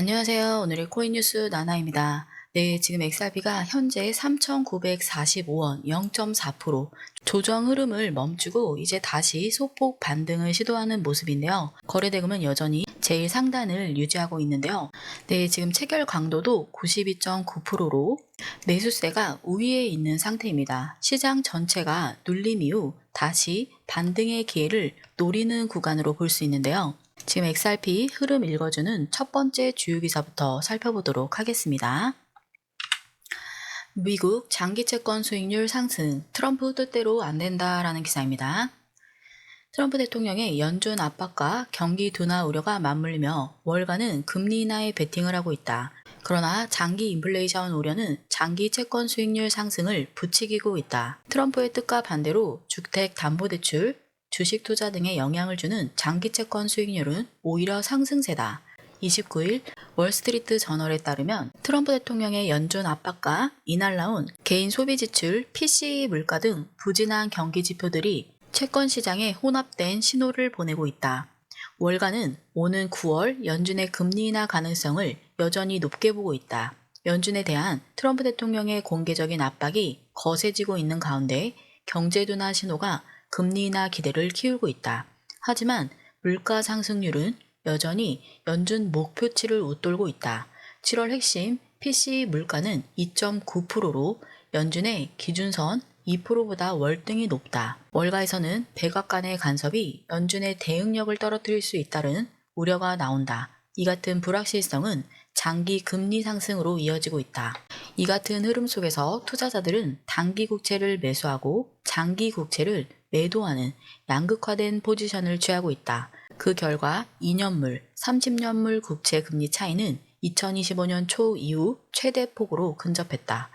안녕하세요. 오늘의 코인 뉴스 나나입니다. 네, 지금 XRP가 현재 3,945원 0.4% 조정 흐름을 멈추고 이제 다시 소폭 반등을 시도하는 모습인데요. 거래대금은 여전히 제일 상단을 유지하고 있는데요. 네, 지금 체결 강도도 92.9%로 매수세가 우위에 있는 상태입니다. 시장 전체가 눌림 이후 다시 반등의 기회를 노리는 구간으로 볼 수 있는데요. 지금 XRP 흐름 읽어주는 첫 번째 주요 기사부터 살펴보도록 하겠습니다. 미국 장기 채권 수익률 상승, 트럼프 뜻대로 안 된다라는 기사입니다. 트럼프 대통령의 연준 압박과 경기 둔화 우려가 맞물리며 월가는 금리 인하에 베팅을 하고 있다. 그러나 장기 인플레이션 우려는 장기 채권 수익률 상승을 부추기고 있다. 트럼프의 뜻과 반대로 주택담보대출, 주식 투자 등에 영향을 주는 장기 채권 수익률은 오히려 상승세다. 29일 월스트리트 저널에 따르면 트럼프 대통령의 연준 압박과 이날 나온 개인 소비 지출, PCE 물가 등 부진한 경기 지표들이 채권 시장에 혼합된 신호를 보내고 있다. 월가는 오는 9월 연준의 금리 인하 가능성을 여전히 높게 보고 있다. 연준에 대한 트럼프 대통령의 공개적인 압박이 거세지고 있는 가운데 경제 둔화 신호가 금리 인하 기대를 키우고 있다. 하지만 물가 상승률은 여전히 연준 목표치를 웃돌고 있다. 7월 핵심 PCE 물가는 2.9%로 연준의 기준선 2%보다 월등히 높다. 월가에서는 백악관의 간섭이 연준의 대응력을 떨어뜨릴 수 있다는 우려가 나온다. 이 같은 불확실성은 장기 금리 상승으로 이어지고 있다. 이 같은 흐름 속에서 투자자들은 단기 국채를 매수하고 장기 국채를 매도하는 양극화된 포지션을 취하고 있다. 그 결과 2년물, 30년물 국채 금리 차이는 2025년 초 이후 최대 폭으로 근접했다.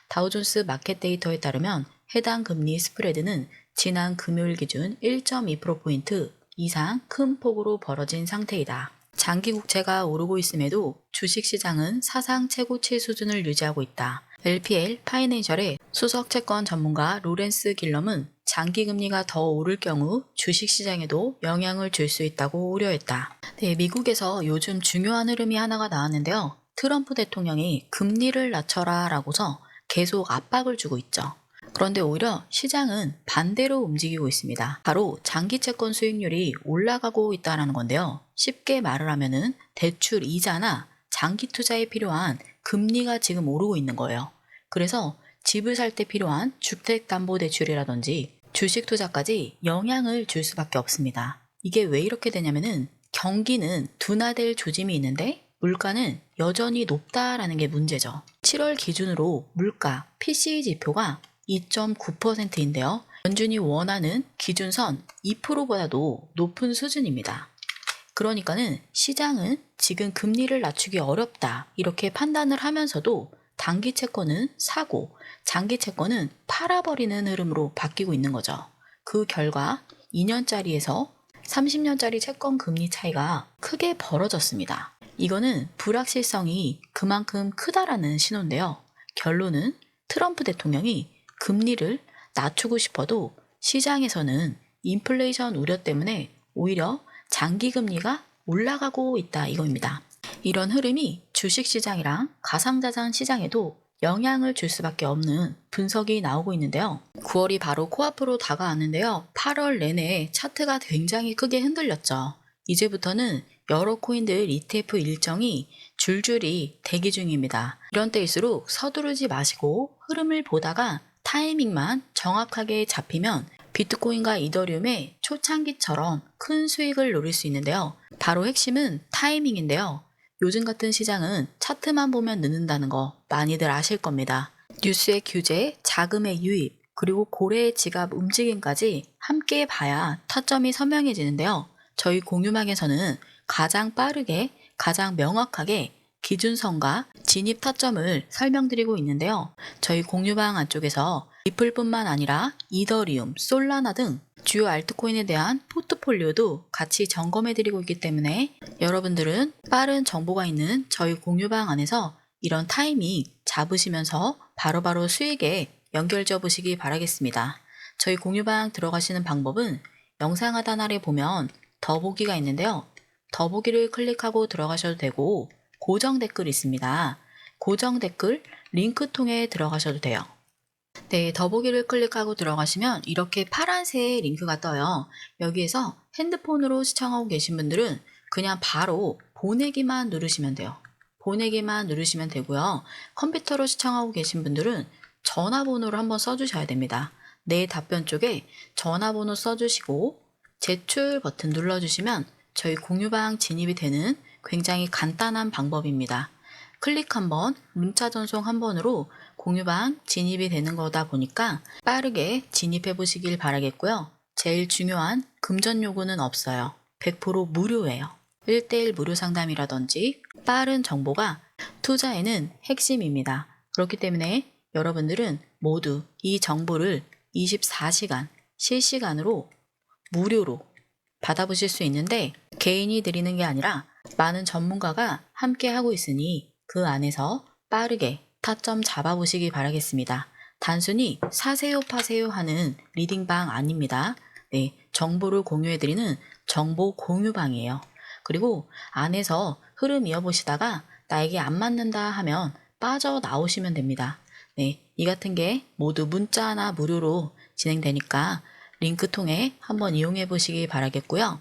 다우존스 마켓 데이터에 따르면 해당 금리 스프레드는 지난 금요일 기준 1.2%포인트 이상 큰 폭으로 벌어진 상태이다. 장기 국채가 오르고 있음에도 주식시장은 사상 최고치 수준을 유지하고 있다. LPL 파이낸셜의 수석 채권 전문가 로렌스 길럼은 장기 금리가 더 오를 경우 주식시장에도 영향을 줄 수 있다고 우려했다. 네, 미국에서 요즘 중요한 흐름이 하나가 나왔는데요. 트럼프 대통령이 금리를 낮춰라 라고서 계속 압박을 주고 있죠. 그런데 오히려 시장은 반대로 움직이고 있습니다. 바로 장기 채권 수익률이 올라가고 있다는 건데요. 쉽게 말을 하면은 대출 이자나 장기 투자에 필요한 금리가 지금 오르고 있는 거예요. 그래서 집을 살 때 필요한 주택담보대출이라든지 주식 투자까지 영향을 줄 수밖에 없습니다. 이게 왜 이렇게 되냐면은 경기는 둔화될 조짐이 있는데 물가는 여전히 높다라는 게 문제죠. 7월 기준으로 물가 PCE 지표가 2.9%인데요. 연준이 원하는 기준선 2%보다도 높은 수준입니다. 그러니까는 시장은 지금 금리를 낮추기 어렵다 이렇게 판단을 하면서도 단기 채권은 사고 장기 채권은 팔아버리는 흐름으로 바뀌고 있는 거죠. 그 결과 2년짜리에서 30년짜리 채권 금리 차이가 크게 벌어졌습니다. 이거는 불확실성이 그만큼 크다라는 신호인데요. 결론은 트럼프 대통령이 금리를 낮추고 싶어도 시장에서는 인플레이션 우려 때문에 오히려 장기 금리가 올라가고 있다 이겁니다. 이런 흐름이 주식시장이랑 가상자산 시장에도 영향을 줄 수밖에 없는 분석이 나오고 있는데요. 9월이 바로 코앞으로 다가왔는데요. 8월 내내 차트가 굉장히 크게 흔들렸죠. 이제부터는 여러 코인들 ETF 일정이 줄줄이 대기 중입니다. 이런 때일수록 서두르지 마시고 흐름을 보다가 타이밍만 정확하게 잡히면 비트코인과 이더리움의 초창기처럼 큰 수익을 노릴 수 있는데요. 바로 핵심은 타이밍인데요. 요즘 같은 시장은 차트만 보면 늦는다는 거 많이들 아실 겁니다. 뉴스의 규제, 자금의 유입, 그리고 고래의 지갑 움직임까지 함께 봐야 타점이 선명해지는데요. 저희 공유망에서는 가장 빠르게, 가장 명확하게 기준선과 진입 타점을 설명드리고 있는데요. 저희 공유방 안쪽에서 리플뿐만 아니라 이더리움, 솔라나 등 주요 알트코인에 대한 포트폴리오도 같이 점검해드리고 있기 때문에 여러분들은 빠른 정보가 있는 저희 공유방 안에서 이런 타이밍 잡으시면서 바로바로 수익에 연결져 보시기 바라겠습니다. 저희 공유방 들어가시는 방법은 영상 하단 아래 보면 더보기가 있는데요. 더보기를 클릭하고 들어가셔도 되고 고정 댓글이 있습니다. 고정 댓글 링크 통해 들어가셔도 돼요. 네, 더보기를 클릭하고 들어가시면 이렇게 파란색 링크가 떠요. 여기에서 핸드폰으로 시청하고 계신 분들은 그냥 바로 보내기만 누르시면 돼요. 보내기만 누르시면 되고요. 컴퓨터로 시청하고 계신 분들은 전화번호를 한번 써주셔야 됩니다. 내 답변 쪽에 전화번호 써주시고 제출 버튼 눌러주시면 저희 공유방 진입이 되는 굉장히 간단한 방법입니다. 클릭 한번, 문자 전송 한 번으로 공유방 진입이 되는 거다 보니까 빠르게 진입해 보시길 바라겠고요. 제일 중요한 금전 요구는 없어요. 100% 무료예요. 1:1 무료 상담이라든지 빠른 정보가 투자에는 핵심입니다. 그렇기 때문에 여러분들은 모두 이 정보를 24시간 실시간으로 무료로 받아보실 수 있는데 개인이 드리는 게 아니라 많은 전문가가 함께 하고 있으니 그 안에서 빠르게 타점 잡아보시기 바라겠습니다. 단순히 사세요 파세요 하는 리딩방 아닙니다. 네, 정보를 공유해드리는 정보 공유방이에요. 그리고 안에서 흐름 이어보시다가 나에게 안 맞는다 하면 빠져나오시면 됩니다. 네, 이 같은 게 모두 문자나 무료로 진행되니까 링크 통해 한번 이용해 보시기 바라겠고요.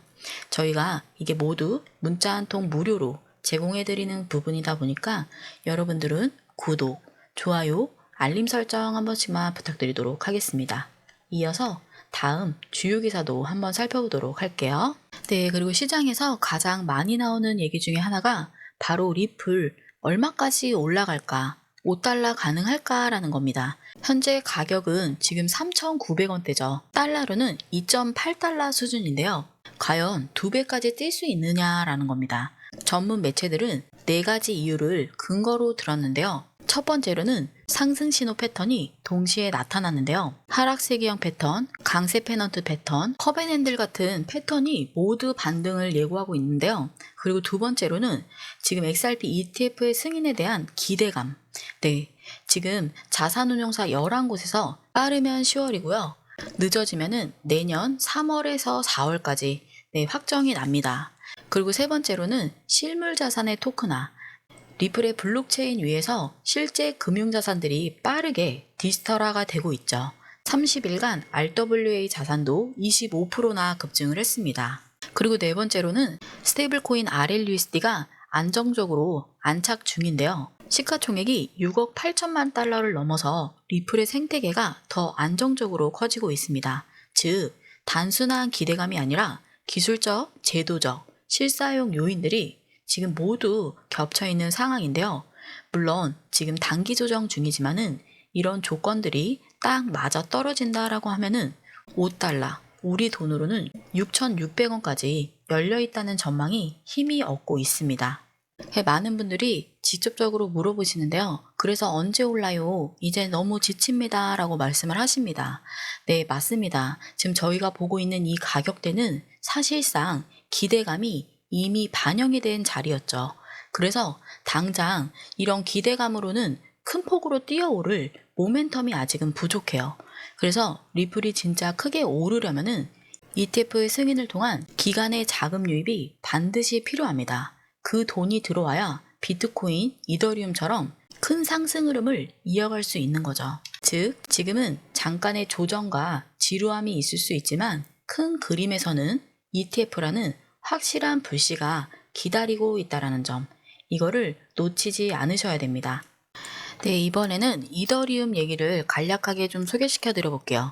저희가 이게 모두 문자 한 통 무료로 제공해드리는 부분이다 보니까 여러분들은 구독, 좋아요, 알림 설정 한 번씩만 부탁드리도록 하겠습니다. 이어서 다음 주요 기사도 한번 살펴보도록 할게요. 네, 그리고 시장에서 가장 많이 나오는 얘기 중에 하나가 바로 리플 얼마까지 올라갈까? 5달러 가능할까라는 겁니다. 현재 가격은 지금 3,900원대죠. 달러로는 2.8달러 수준인데요. 과연 2배까지 뛸 수 있느냐라는 겁니다. 전문 매체들은 4가지 이유를 근거로 들었는데요. 첫 번째로는 상승 신호 패턴이 동시에 나타났는데요. 하락세기형 패턴, 강세 페넌트 패턴, 커벤핸들 같은 패턴이 모두 반등을 예고하고 있는데요. 그리고 두 번째로는 지금 XRP ETF의 승인에 대한 기대감. 네, 지금 자산운용사 11곳에서 빠르면 10월이고요. 늦어지면은 내년 3월에서 4월까지 확정이 납니다. 그리고 세 번째로는 실물 자산의 토크나 리플의 블록체인 위에서 실제 금융자산들이 빠르게 디지털화가 되고 있죠. 30일간 RWA 자산도 25%나 급증을 했습니다. 그리고 네 번째로는 스테이블코인 RLUSD가 안정적으로 안착 중인데요. 시가총액이 6억 8천만 달러를 넘어서 리플의 생태계가 더 안정적으로 커지고 있습니다. 즉, 단순한 기대감이 아니라 기술적, 제도적, 실사용 요인들이 지금 모두 겹쳐 있는 상황인데요. 물론 지금 단기 조정 중이지만은 이런 조건들이 딱 맞아 떨어진다라고 하면은 5달러, 우리 돈으로는 6,600원까지 열려 있다는 전망이 힘이 얻고 있습니다. 많은 분들이 직접적으로 물어보시는데요. 그래서 언제 올라요? 이제 너무 지칩니다. 라고 말씀을 하십니다. 네, 맞습니다. 지금 저희가 보고 있는 이 가격대는 사실상 기대감이 이미 반영이 된 자리였죠. 그래서 당장 이런 기대감으로는 큰 폭으로 뛰어오를 모멘텀이 아직은 부족해요. 그래서 리플이 진짜 크게 오르려면은 ETF의 승인을 통한 기간의 자금 유입이 반드시 필요합니다. 그 돈이 들어와야 비트코인, 이더리움처럼 큰 상승 흐름을 이어갈 수 있는 거죠. 즉, 지금은 잠깐의 조정과 지루함이 있을 수 있지만 큰 그림에서는 ETF라는 확실한 불씨가 기다리고 있다는 점, 이거를 놓치지 않으셔야 됩니다. 네, 이번에는 이더리움 얘기를 간략하게 좀 소개시켜 드려 볼게요.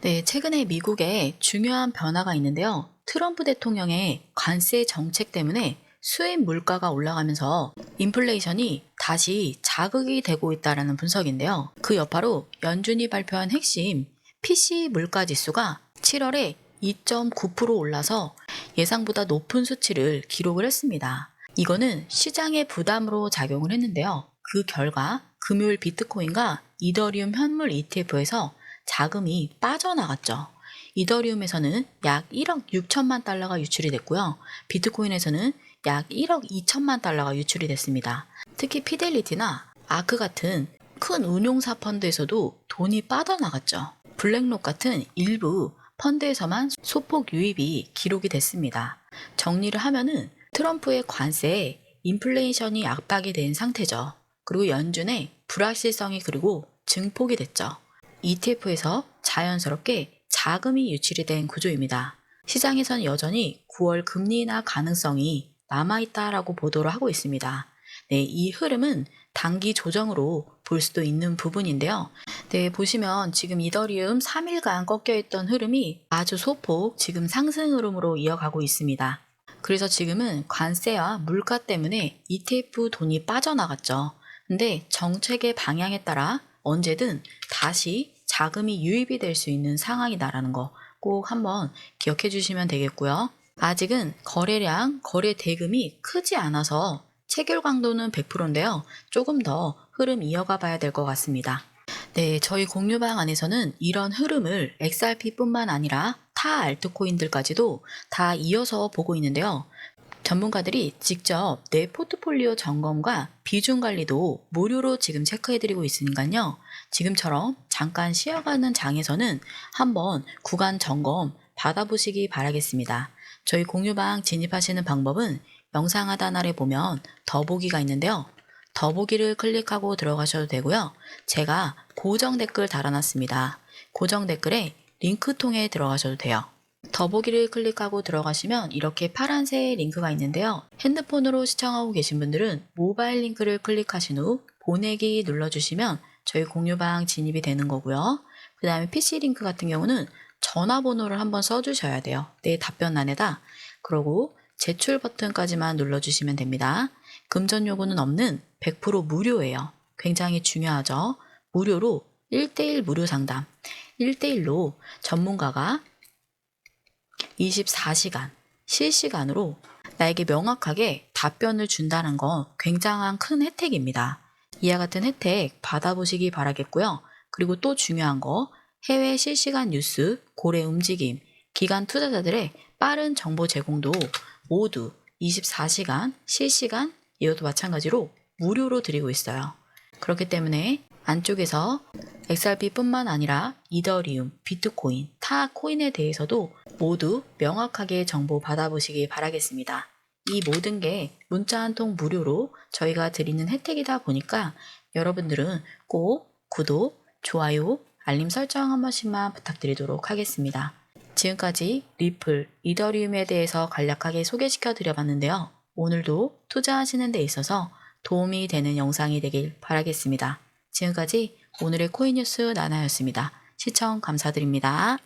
네, 최근에 미국에 중요한 변화가 있는데요. 트럼프 대통령의 관세 정책 때문에 수입 물가가 올라가면서 인플레이션이 다시 자극이 되고 있다는 분석인데요. 그 여파로 연준이 발표한 핵심 PC 물가 지수가 7월에 2.9% 올라서 예상보다 높은 수치를 기록을 했습니다. 이거는 시장의 부담으로 작용을 했는데요. 그 결과 금요일 비트코인과 이더리움 현물 ETF에서 자금이 빠져나갔죠. 이더리움에서는 약 1억 6천만 달러가 유출이 됐고요. 비트코인에서는 약 1억 2천만 달러가 유출이 됐습니다. 특히 피델리티나 아크 같은 큰 운용사 펀드에서도 돈이 빠져나갔죠. 블랙록 같은 일부 펀드에서만 소폭 유입이 기록이 됐습니다. 정리를 하면은 트럼프의 관세에 인플레이션이 압박이 된 상태죠. 그리고 연준의 불확실성이 그리고 증폭이 됐죠. ETF에서 자연스럽게 자금이 유출이 된 구조입니다. 시장에서는 여전히 9월 금리 인하 가능성이 남아있다라고 보도를 하고 있습니다. 네, 이 흐름은 단기 조정으로 볼 수도 있는 부분인데요. 네, 보시면 지금 이더리움 3일간 꺾여있던 흐름이 아주 소폭 지금 상승 흐름으로 이어가고 있습니다. 그래서 지금은 관세와 물가 때문에 ETF 돈이 빠져나갔죠. 근데 정책의 방향에 따라 언제든 다시 자금이 유입이 될 수 있는 상황이다라는 거 꼭 한번 기억해 주시면 되겠고요. 아직은 거래량, 거래 대금이 크지 않아서 체결 강도는 100%인데요. 조금 더 흐름 이어가 봐야 될 것 같습니다. 네, 저희 공유방 안에서는 이런 흐름을 XRP뿐만 아니라 타 알트코인들까지도 다 이어서 보고 있는데요. 전문가들이 직접 내 포트폴리오 점검과 비중 관리도 무료로 지금 체크해드리고 있으니까요. 지금처럼 잠깐 쉬어가는 장에서는 한번 구간 점검 받아보시기 바라겠습니다. 저희 공유방 진입하시는 방법은 영상 하단 아래 보면 더보기가 있는데요. 더보기를 클릭하고 들어가셔도 되고요. 제가 고정 댓글 달아놨습니다. 고정 댓글에 링크 통해 들어가셔도 돼요. 더보기를 클릭하고 들어가시면 이렇게 파란색 링크가 있는데요. 핸드폰으로 시청하고 계신 분들은 모바일 링크를 클릭하신 후 보내기 눌러주시면 저희 공유방 진입이 되는 거고요. 그 다음에 PC 링크 같은 경우는 전화번호를 한번 써주셔야 돼요. 내 답변란에다. 그러고 제출 버튼까지만 눌러주시면 됩니다. 금전 요구는 없는 100% 무료예요. 굉장히 중요하죠. 무료로 1대1 무료 상담. 1대1로 전문가가 24시간 실시간으로 나에게 명확하게 답변을 준다는 건 굉장한 큰 혜택입니다. 이와 같은 혜택 받아보시기 바라겠고요. 그리고 또 중요한 거 해외 실시간 뉴스, 고래 움직임, 기관 투자자들의 빠른 정보 제공도 모두 24시간 실시간 이것도 마찬가지로 무료로 드리고 있어요. 그렇기 때문에 안쪽에서 XRP뿐만 아니라 이더리움, 비트코인, 타 코인에 대해서도 모두 명확하게 정보 받아보시기 바라겠습니다. 이 모든 게 문자 한 통 무료로 저희가 드리는 혜택이다 보니까 여러분들은 꼭 구독, 좋아요, 알림 설정 한 번씩만 부탁드리도록 하겠습니다. 지금까지 리플, 이더리움에 대해서 간략하게 소개시켜 드려봤는데요. 오늘도 투자하시는 데 있어서 도움이 되는 영상이 되길 바라겠습니다. 지금까지 오늘의 코인 뉴스 나나였습니다. 시청 감사드립니다.